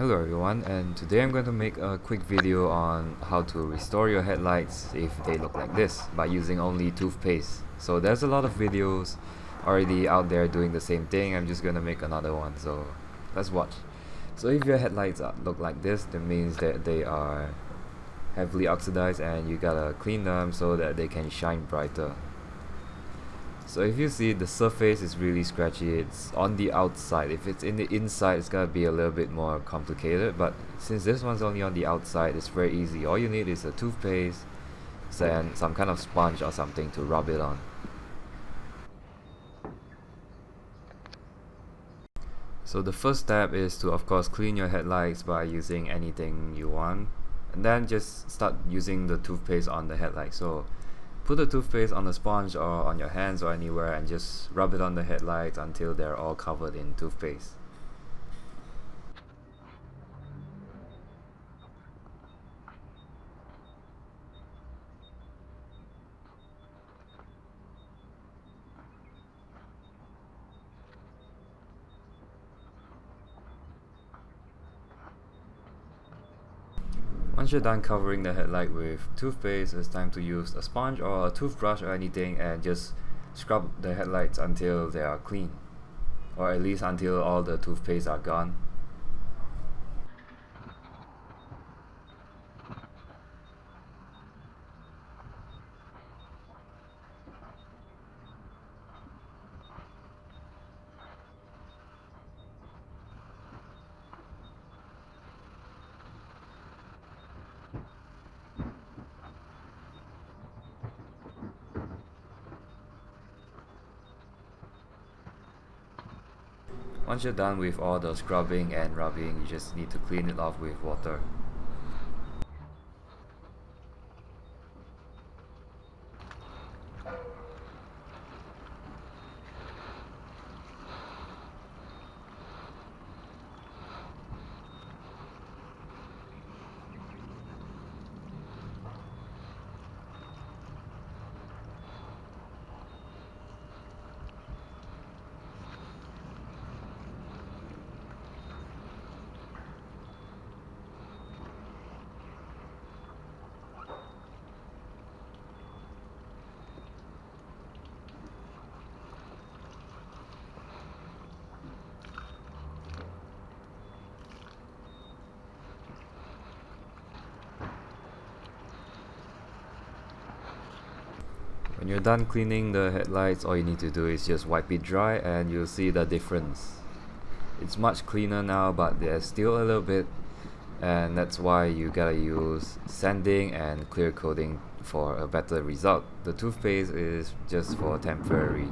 Hello everyone, and today I'm going to make a quick video on how to restore your headlights if they look like this by using only toothpaste. So there's a lot of videos already out there doing the same thing. I'm just going to make another one, so let's watch. So if your headlights look like this, that means that they are heavily oxidized and you gotta clean them so that they can shine brighter. So if you see the surface is really scratchy, it's on the outside. If it's in the inside, it's gonna be a little bit more complicated, but since this one's only on the outside, it's very easy. All you need is a toothpaste and some kind of sponge or something to rub it on. So the first step is to of course clean your headlights by using anything you want, and then just start using the toothpaste on the headlight. So put the toothpaste on a sponge or on your hands or anywhere and just rub it on the headlights until they're all covered in toothpaste. Once you're done covering the headlight with toothpaste, it's time to use a sponge or a toothbrush or anything and just scrub the headlights until they are clean, or at least until all the toothpaste are gone. Once you're done with all the scrubbing and rubbing, you just need to clean it off with water. When you're done cleaning the headlights, all you need to do is just wipe it dry and you'll see the difference. It's much cleaner now, but there's still a little bit, and that's why you gotta use sanding and clear coating for a better result. The toothpaste is just for temporary.